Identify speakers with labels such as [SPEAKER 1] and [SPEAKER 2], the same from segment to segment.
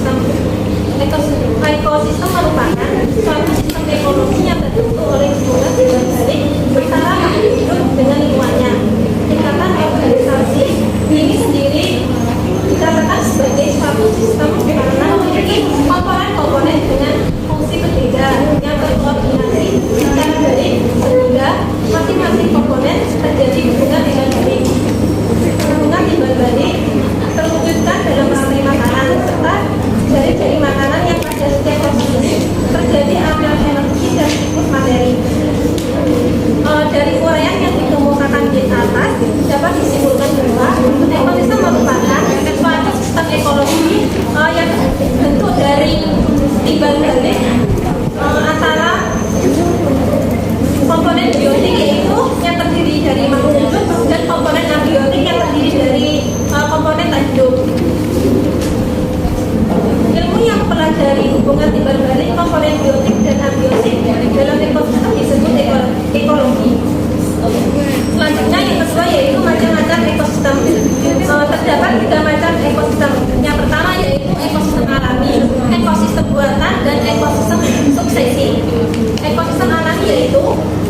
[SPEAKER 1] ekosistem. Ekosistem merupakan suatu sistem ekologi yang terbentuk oleh hubungan timbal-balik antara makhluk hidup dengan lingkungannya. Tingkatan organisasi ini sendiri dikatakan sebagai suatu sistem karena memiliki komponen-komponen dengan fungsi berbeda yang terkoordinasi secara baik sehingga masing-masing komponen terjadi hubungan dengan baik. Hubungan timbal balik terwujudkan dalam rantai makanan serta dari makanan yang pada setiap proses terjadi aliran energi dan siklus materi. Dari uraian yang dikemukakan di atas dapat disimpulkan bahwa ekosistem merupakan suatu sistem ekologi yang terbentuk dari timbal balik antara komponen biotik yaitu yang terdiri dari makhluk hidup dan komponen abiotik yang terdiri dari komponen tak hidup. Ilmu yang mempelajari hubungan timbal balik komponen biotik dan abiotik dalam ekosistem disebut ekologi. Selanjutnya yang kedua yaitu macam-macam ekosistem. Terdapat 3 macam ekosistem. Yang pertama yaitu ekosistem alami, ekosistem buatan, dan ekosistem suksesi. Ekosistem alami yaitu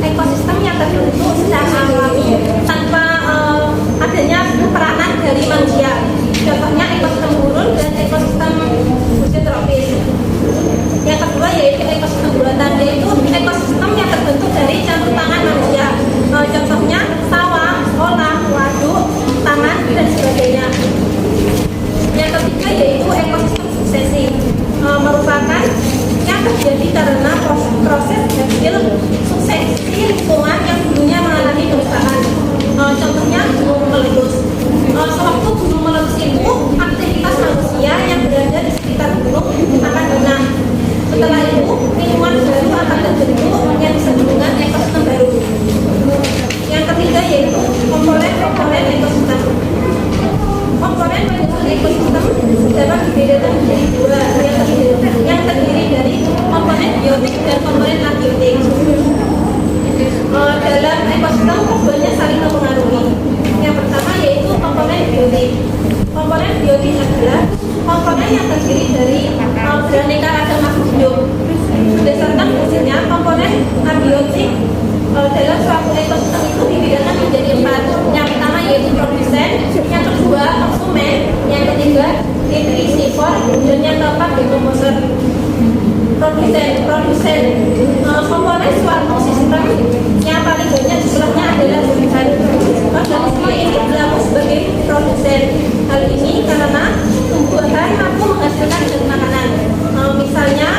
[SPEAKER 1] ekosistem yang terbentuk secara alami tanpa adanya peranan dari manusia. Contohnya ekosistem gurun dan ekosistem hujan tropis. Yang kedua yaitu ekosistem buatan, yaitu ekosistem yang terbentuk dari campur tangan manusia. Contohnya sawah, sekolah, waduk, taman, dan sebagainya. Yang ketiga yaitu ekosistem suksesi, merupakan yang terjadi karena proses hasil suksesi lingkungan yang dulunya mengalami kerusakan. Contohnya gunung meletus. Sewaktu gunung meletus itu aktivitas manusia yang berada di sekitar gunung akan hilang. Setelah itu lingkungan baru akan terbentuk yang disebut dengan ekosistem baru. Yang ketiga yaitu komponen ekosistem. Komponen penyusun ekosistem dapat dibedakan menjadi 2, yang terdiri dari komponen biotik dan komponen abiotik. Dalam ekosistem keduanya saling mempengaruhi. Yang pertama yaitu komponen biotik. Komponen biotik adalah komponen yang terdiri dari beraneka ragam makhluk hidup. Berdasarkan fungsinya, komponen abiotik dalam suatu ekosistem itu dibedakan menjadi 4. Yang pertama yaitu produsen, yang kedua konsumen, yang ketiga detritivor, dan yang keempat decomposer. Produsen komponen suatu sistem yang paling banyak jumlahnya adalah tumbuhan. Organisme ini berlaku sebagai produsen. Hal ini karena tumbuhan mampu menghasilkan zat makanan. Misalnya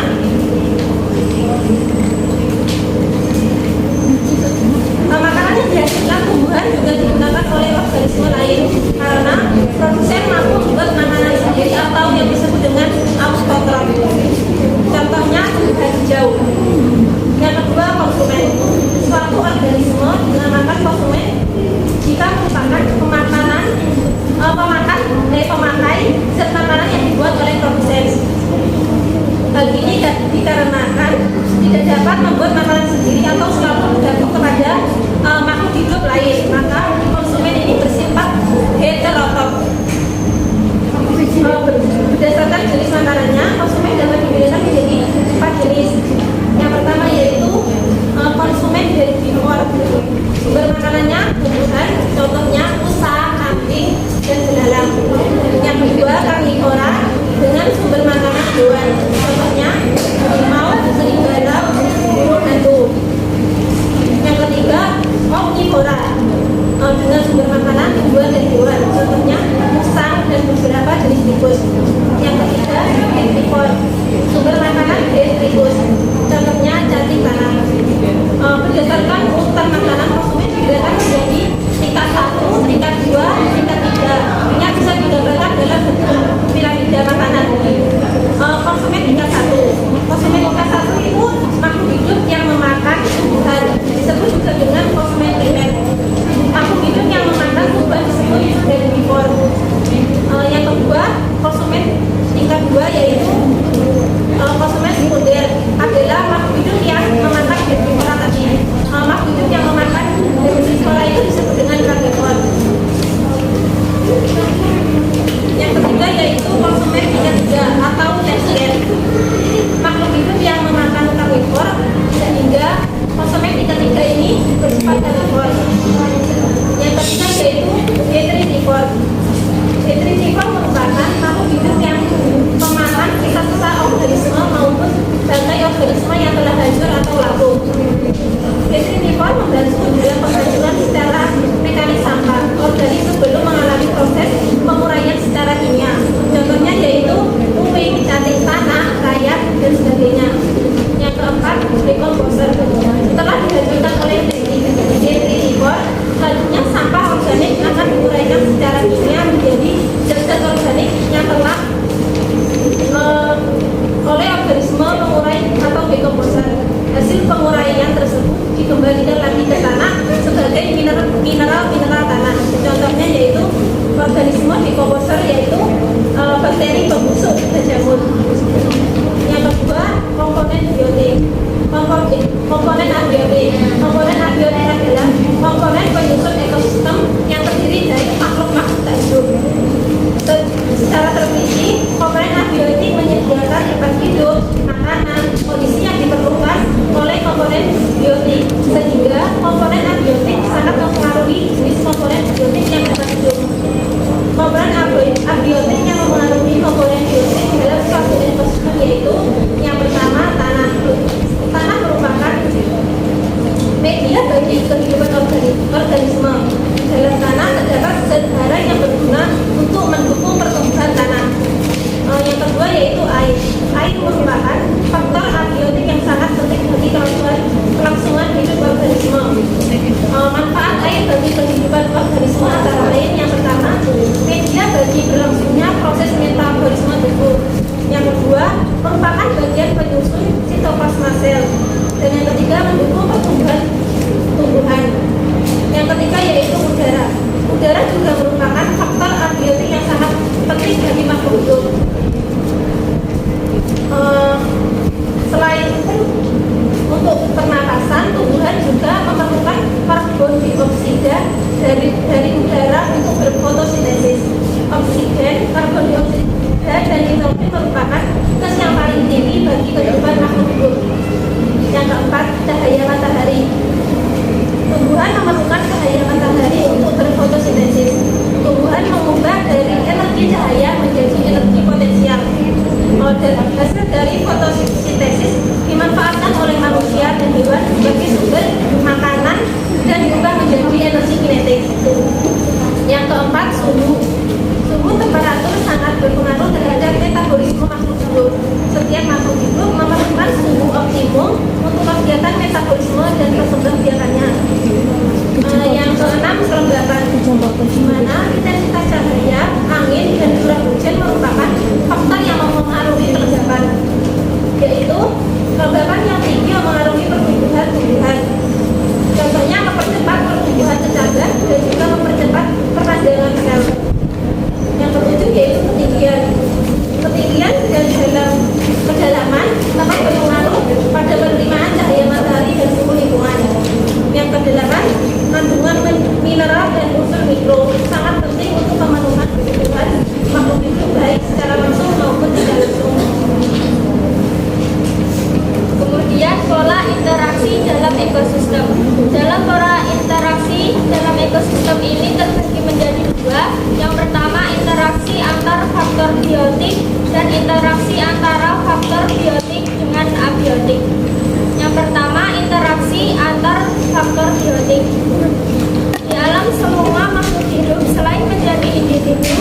[SPEAKER 1] makanan yang dihasilkan tumbuhan juga digunakan oleh organisme lain karena produsen mampu membuat makanan sendiri atau yang disebut dengan autotrof. Contohnya tumbuhan hijau. Yang kedua konsumen. Suatu organisme dinamakan konsumen jika merupakan pemakai zat makanan yang dibuat oleh produsen. Hal ini dikarenakan tidak dapat membuat makanan sendiri atau selalu bergantung kepada makhluk hidup lain, maka konsumen ini bersifat heterotrof. Berdasarkan jenis makanannya, konsumen dapat dibedakan menjadi 4 jenis. Yang pertama yaitu konsumen herbivor. Sumber makanannya tumbuhan, contohnya rusa, kambing, dan belalang. Yang kedua karnivora dengan sumber makanan hewan, contohnya harimau, serigala, burung hantu. Yang ketiga omnivora dengan sumber makanan tumbuhan dan hewan, contohnya musang dan beberapa jenis tikus. Yang ketiga herbivor, sumber makanan detritus, contohnya cacing tanah. Berdasarkan urutan makanan konsumen dibedakan menjadi tingkat 1, tingkat 2, tingkat 3 yang bisa digambarkan dalam bentuk piramida makanan. Konsumen tingkat 1. Konsumen tingkat 1 itu makhluk hidup yang memakan tumbuhan, disebut juga dengan konsumen primer. Makhluk hidup yang memakan tumbuhan disebut herbivor. Yang kedua konsumen tingkat 2 yaitu konsumen sekunder, adalah makhluk hidup yang memakan herbivora tadi. Makhluk hidup yang memakan herbivora itu disebut dengan karnivor. Yang ketiga yaitu konsumen tingkat 3 atau air. Air merupakan faktor abiotik yang sangat penting bagi kelangsungan hidup organisme. Manfaat air bagi kehidupan organisme antara lain yang pertama, media bagi berlangsungnya proses metabolisme tubuh. Yang kedua, merupakan bagian penyusun sitoplasma sel. Dan yang ketiga, mendukung pertumbuhan tumbuhan. Yang ketiga yaitu udara. Udara juga merupakan faktor abiotik yang sangat penting bagi makhluk hidup. Selain itu, untuk pernapasan, tumbuhan juga memerlukan karbon dioksida dari udara untuk berfotosintesis. Oksigen, karbon dioksida, dan nitrogen merupakan gas yang paling tinggi bagi kehidupan makhluk hidup. Yang keempat, cahaya matahari. Tumbuhan memerlukan cahaya matahari untuk berfotosintesis. Tumbuhan mengubah dari energi cahaya menjadi energi potensial. Dan hasil dari fotosintesis dimanfaatkan oleh manusia dan hewan sebagai sumber makanan dan diubah menjadi energi kinetik. Yang keempat, suhu. Suhu temperatur sangat berpengaruh terhadap metabolisme makhluk hidup. Setiap makhluk hidup memerlukan suhu optimum untuk kegiatan metabolisme dan perkembangannya. Yang keenam, kelembapan, di mana intensitas cahaya, angin, dan curah hujan merupakan faktor yang mempengaruhi kelembapan, yaitu kelembapan yang tinggi mempengaruhi pertumbuhan tumbuhan. Contohnya mempercepat pertumbuhan tetangga dan juga mempercepat perpanjangan sel. Yang ketujuh yaitu ketinggian. Ketinggian dan kedalaman dapat berpengaruh pada penerimaan cahaya matahari dan suhu lingkungan. Yang kedelapan, kandungan mineral dan unsur mikro sangat penting untuk pemenuhan kebutuhan makhluk hidup baik secara langsung maupun tidak langsung.
[SPEAKER 2] Kemudian pola interaksi dalam ekosistem. Dalam pola interaksi dalam ekosistem ini terbagi menjadi dua. Yang pertama, interaksi antar faktor biotik dan interaksi antara faktor biotik dengan abiotik. Yang pertama, interaksi antar faktor biotik. Di alam semua makhluk hidup selain menjadi individu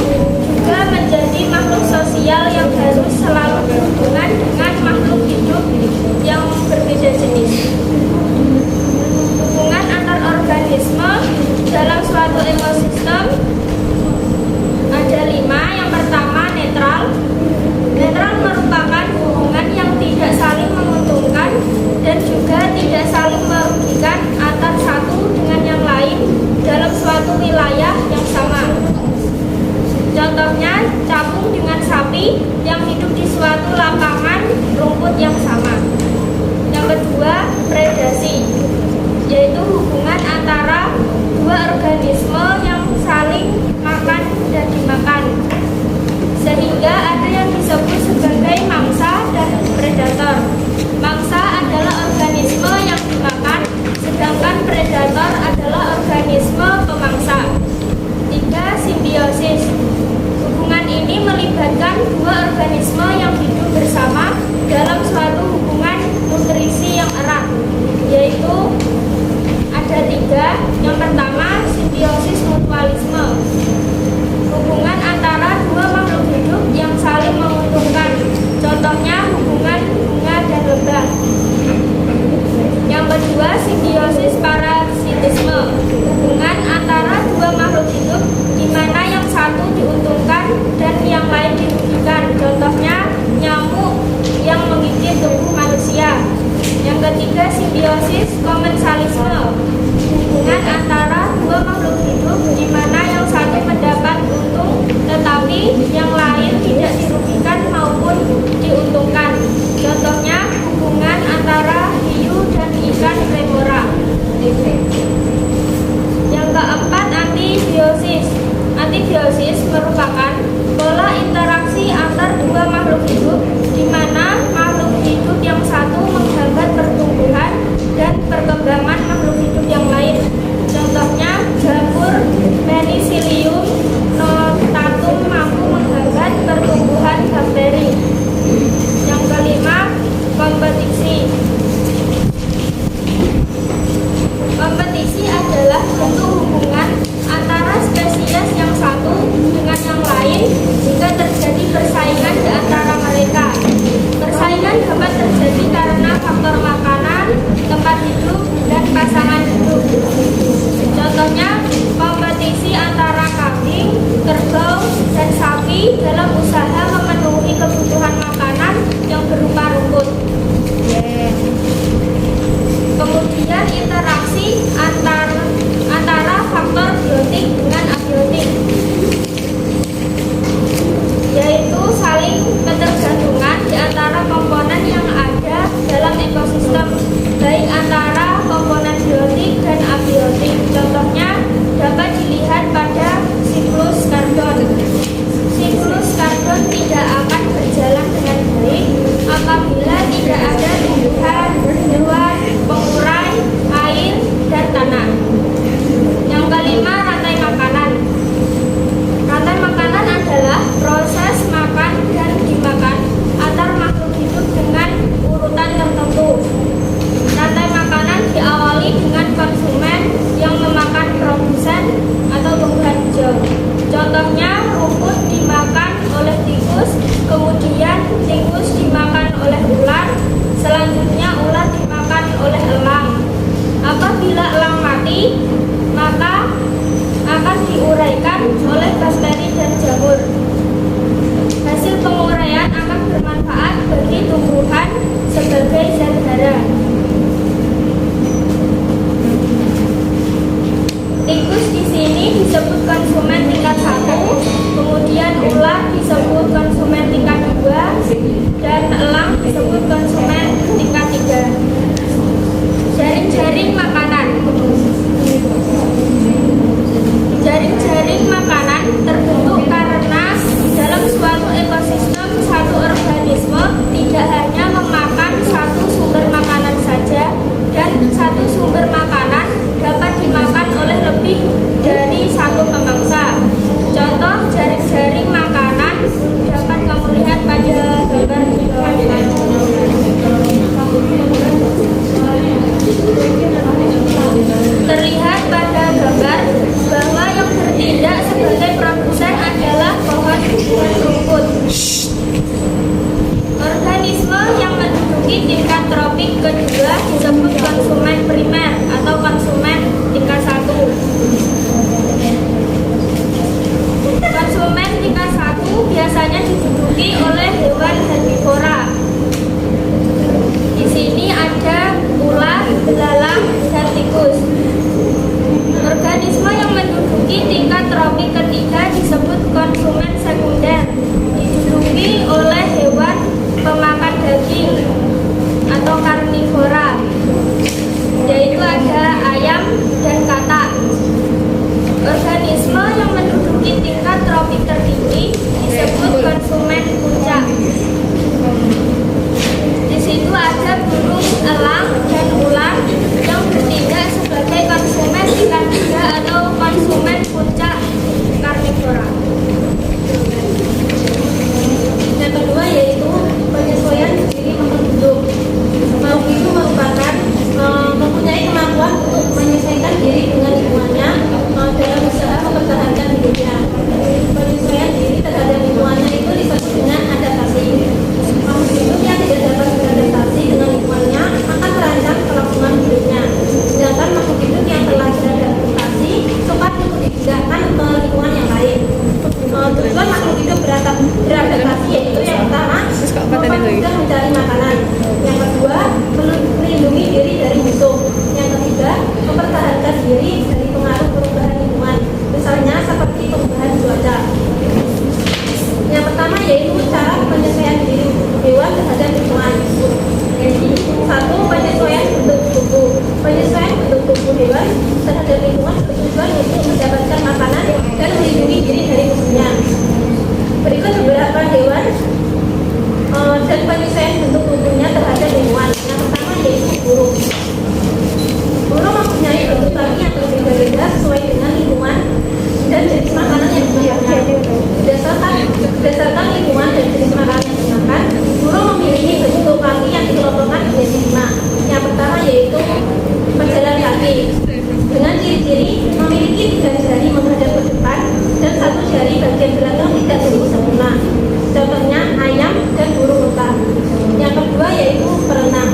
[SPEAKER 2] juga menjadi makhluk sosial yang harus selalu berhubungan dengan makhluk hidup yang berbeda jenis. Hubungan antar organisme dalam suatu ekosistem ada 5. Yang pertama, netral. Netral merupakan hubungan yang tidak saling menguntungkan dan juga tidak saling merugikan antar satu dengan yang lain dalam suatu wilayah yang sama. Contohnya, capung dengan sapi yang hidup di suatu lapangan rumput yang sama. Yang kedua, predasi, yaitu hubungan antara dua organisme yang saling makan dan dimakan, sehingga ada yang disebut sebagai mangsa dan predator. Mangsa adalah organisme yang dimakan, sedangkan predator adalah organisme pemangsa. 3. Simbiosis. Hubungan ini melibatkan dua organisme yang hidup bersama dalam suatu hubungan nutrisi yang erat, yaitu ada 3. Yang pertama, simbiosis mutualisme. Hubungan menduduki tingkat tropik kedua disebut konsumen primer atau konsumen tingkat 1. Konsumen tingkat 1 biasanya diduduki oleh hewan herbivora. Di sini ada ular, belalang, dan tikus. Organisme yang menduduki tingkat tropik ketiga disebut konsumen sekunder, diduduki oleh hewan pemakan daging atau karnivora, yaitu ada ayam dan katak. Organisme yang menduduki tingkat tropik tertinggi disebut konsumen puncak. Di situ ada burung elang dan ular yang bertindak sebagai konsumen tingkat 3 atau konsumen puncak karnivora.
[SPEAKER 1] Yang kedua yaitu penyesuaian diri makhluk hidup. Makhluk itu merupakan mempunyai kemampuan untuk menyesuaikan diri dengan lingkungannya dalam usaha mempertahankan hidupnya. Penyesuaian diri terhadap lingkungannya itu disebut dengan adaptasi. Makhluk hidup yang tidak dapat beradaptasi dengan lingkungannya akan terancam kelangsungan hidupnya. Sedangkan makhluk hidup yang telah beradaptasi cepat untuk dipindahkan ke lingkungan yang lain. Tujuan makhluk hidup beradaptasi yaitu yang pertama mempermudah mencari makanan, yang kedua melindungi diri dari musuh, yang ketiga mempertahankan diri dari pengaruh perubahan lingkungan, misalnya seperti perubahan cuaca. Yang pertama yaitu cara penyesuaian diri hewan terhadap lingkungan. Satu, penyesuaian bentuk tubuh. Penyesuaian bentuk tubuh hewan terhadap lingkungan bertujuan untuk mendapatkan makanan dan melindungi diri dari musuhnya. Berikut beberapa hewan dan penyesuaian bentuk tubuhnya terhadap lingkungan. Yang pertama yaitu burung. Burung mempunyai bentuk kaki yang berbeda-beda sesuai dengan lingkungan dan jenis makanan yang dimakannya. Berdasarkan lingkungan dan jenis makanan yang dimakan, burung memiliki bentuk kaki yang dikelompokkan menjadi 5. Yang pertama yaitu berjalan kaki dengan ciri-ciri memiliki 3 jari menghadap ke depan dan 1 jari bagian belakang tidak tumbuh sempurna. Contohnya ayam dan burung unta. Yang kedua yaitu berenang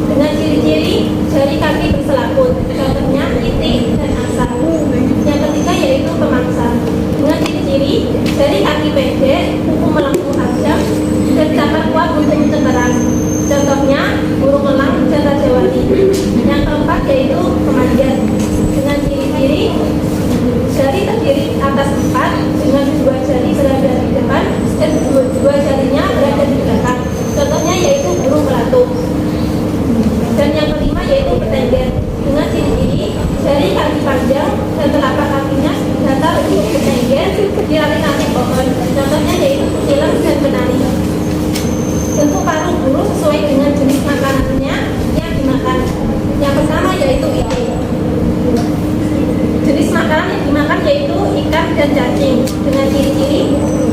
[SPEAKER 1] dengan ciri-ciri jari kaki berselaput. Contohnya itik dan angsa. Yang ketiga yaitu pemangsa dengan ciri-ciri jari kaki pendek, kuku melengkung tajam, dan dapat kuat untuk cengkeram. Contohnya burung elang dan rajawali. Yang keempat yaitu pemanjat dengan ciri-ciri jari terdiri atas 4 dengan 2 jari berada di depan dan 2 jarinya berada di belakang. Contohnya yaitu burung pelatuk. Dan yang kelima yaitu petengger dengan ciri-ciri jari kaki panjang dan telapak kakinya datar untuk petengger di ranting-ranting pohon. Contohnya yaitu kutilang dan penari. Bentuk paruh burung sesuai dengan jenis makanannya yang dimakan. Yang pertama yaitu itik. Jenis makanan yang dimakan yaitu ikan dan cacing dengan ciri-ciri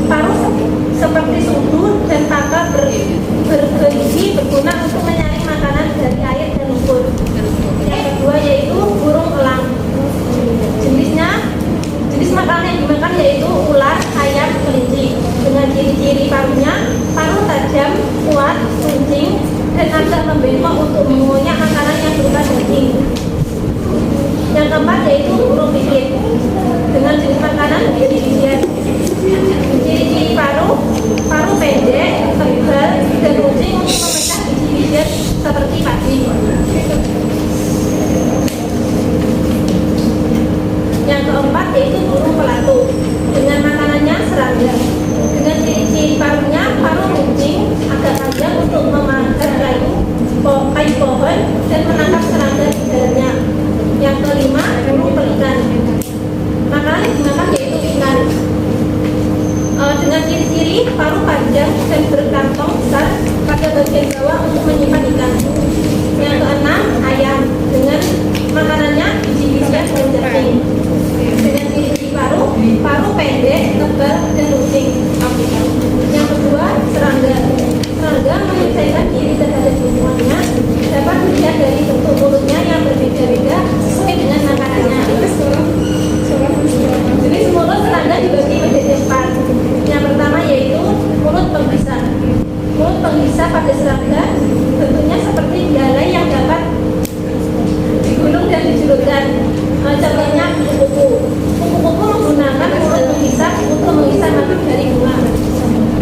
[SPEAKER 1] paruh seperti sudu dan pangkal berisi berguna untuk menyaring makanan dari air dan lumpur. Yang kedua yaitu burung elang. Jenis makanan yang dimakan yaitu ular, ayam, kelinci dengan ciri-ciri paruhnya paruh tajam, kuat, runcing, dan agak membengkok untuk mengunyah makanan yang berupa daging. Yang keempat yaitu burung pipit dengan jenis makanan biji-bijian. Ciri-ciri paruh pendek, tebal, dan runcing untuk memecah biji-bijian seperti padi. Yang keempat yaitu burung pelatuk dengan makanannya serangga. Dengan ciri-ciri paruhnya paruh runcing, agak panjang untuk memakan kayu pohon dan menangkap serangga di dalamnya. Yang kelima, burung pelikan. Makanan yang dimakan yaitu ikan. Dengan ciri-ciri paruh panjang dan berkantong besar pada bagian bawah untuk menyimpan ikan. Yang keenam, ayam dengan makanannya biji-bijian dan daging. Dengan ciri-ciri paruh pendek, tebal, dan runcing. Yang kedua, serangga. Serangga menyelesaikan diri terhadap lingkungannya, dapat dilihat dari bentuk mulutnya yang berbeda-beda sesuai dengan makanannya. Jenis mulut serangga dibagi menjadi 4. Yang pertama yaitu mulut penghisap. Mulut penghisap penghisap pada serangga bentuknya seperti bialai yang dapat digulung dan dijulurkan. Contohnya kupu-kupu. Kupu-kupu menggunakan mulut penghisap untuk menghisap madu dari bunga.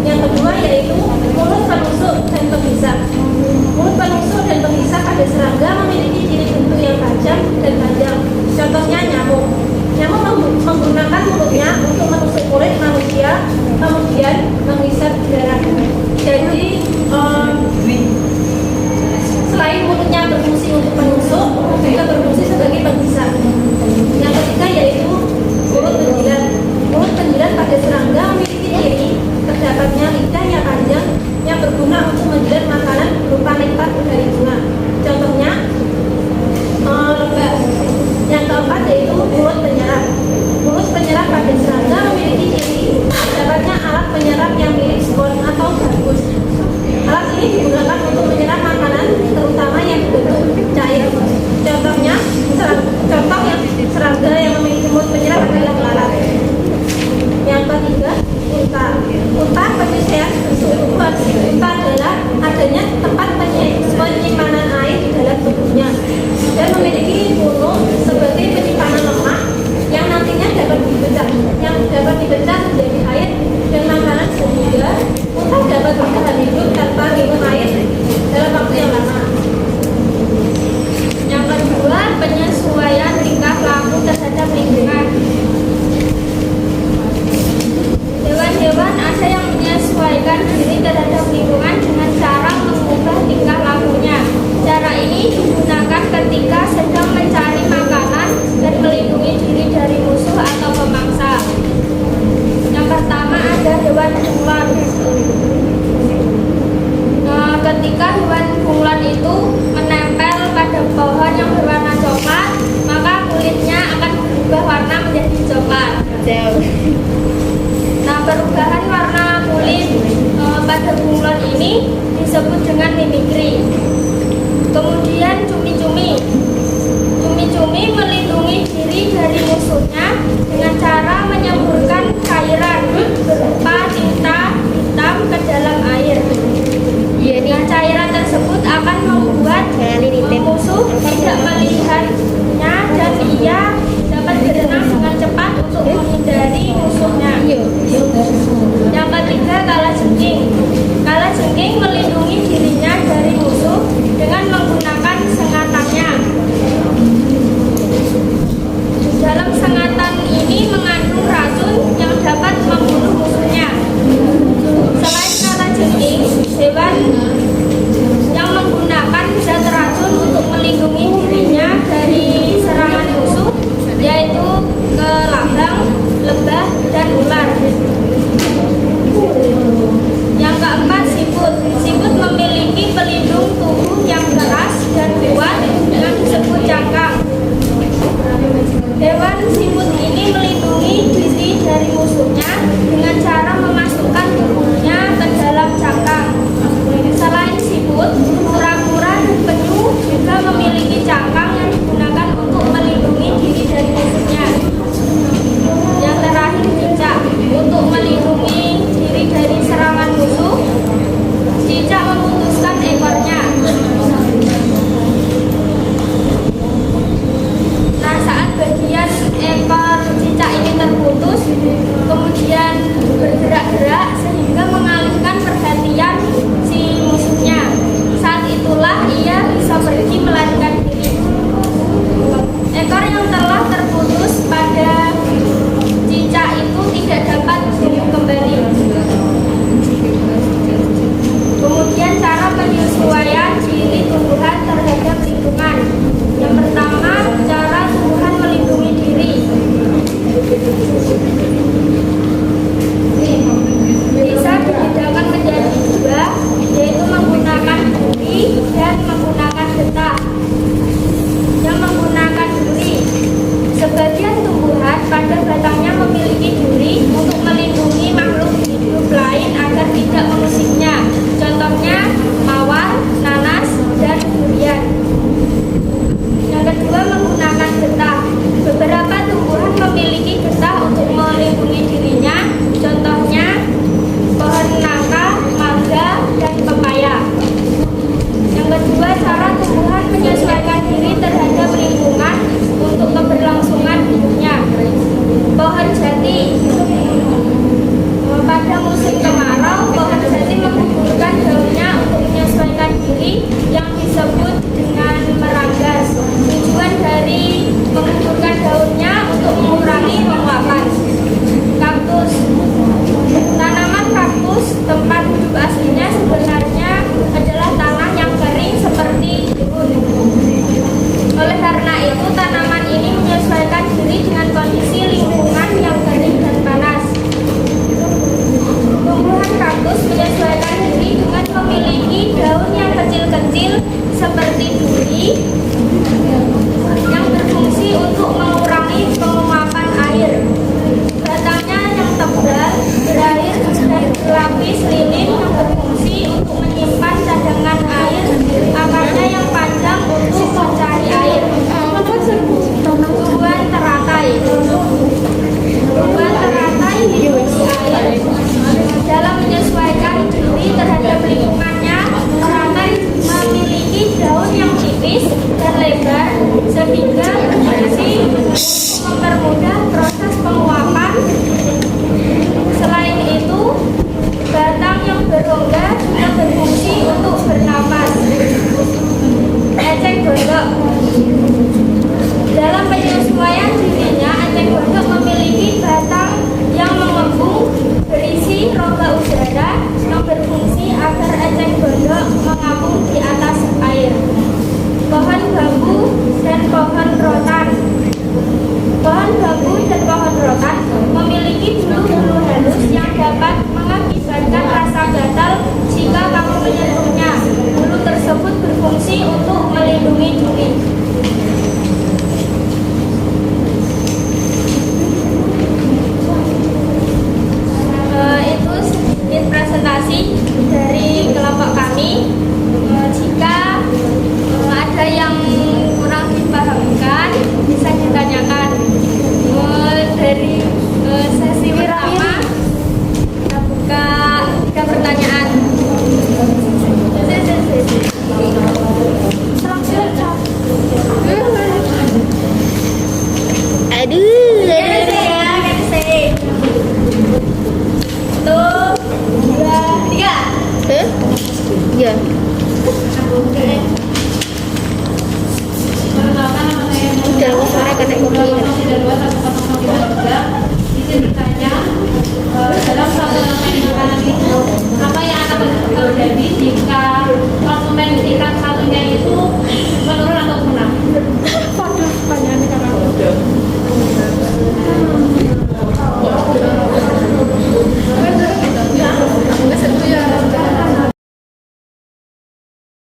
[SPEAKER 1] Yang kedua yaitu mulut penusuk dan penghisap. Mulut penusuk dan penghisap pada serangga memiliki ciri bentuk yang tajam dan panjang. Contohnya nyamuk. Nyamuk menggunakan mulutnya untuk menusuk kulit manusia, kemudian menghisap darah. Jadi selain mulutnya berfungsi untuk penusuk, juga berfungsi sebagai penghisap. Yang ketiga yaitu mulut penjilat. Mulut penjilat pada serangga memiliki ciri terdapatnya lidah yang panjang yang berguna untuk menjilat makanan berupa nektar dari bunga. Contohnya lebah. Yang keempat yaitu mulut penyerap. Mulut penyerap pada serangga memiliki ciri terdapatnya alat penyerap yang mirip spon atau garbus. Alat ini digunakan untuk menyerap makanan terutama yang berbentuk cair. Contohnya serangga yang memiliki mulut penyerap adalah lalat. Yang ketiga, unta. Unta penyesuaian bentuk. Unta adalah adanya tempat penyimpanan air di dalam tubuhnya dan memiliki punuk sebagai penyimpanan lemak yang nantinya dapat dipecah menjadi air dan makanan sehingga unta dapat bertahan hidup tanpa minum air dalam waktu yang lama.
[SPEAKER 2] Yang kedua, penyesuaian tingkah laku terhadap lingkungan. Hewan-hewan ada yang menyesuaikan diri terhadap lingkungan dengan cara mengubah tingkah lakunya. Cara ini digunakan ketika sedang mencari makanan dan melindungi diri dari musuh atau pemangsa. Yang pertama ada hewan bunglon. Ketika hewan bunglon itu menempel pada pohon yang berwarna coklat, maka kulitnya akan berubah warna menjadi coklat. Nah, perubahan warna kulit pada bunglon ini disebut dengan mimikri. Kemudian cumi-cumi. Cumi-cumi melindungi diri dari musuhnya dengan cara menyemburkan cairan berupa tinta hitam ke dalam air. Nah, cairan tersebut akan membuat musuh tidak melihatnya dan ia dapat berenang dengan cepat untuk menghindari musuhnya. Yang ketiga, kalajengking. Kalajengking melindungi dirinya dari musuh dengan menggunakan sengatannya. Dalam sengatan ini mengandung kami. Jika ada yang kurang dipahamkan bisa ditanyakan. Dari sesi pertama kita buka 3 pertanyaan.
[SPEAKER 3] Aduh.
[SPEAKER 2] Satu, dua, tiga.
[SPEAKER 3] Ya. Udah sore kena kopi.
[SPEAKER 1] Izin bertanya, dalam suatu makanan itu apa yang akan terjadi jika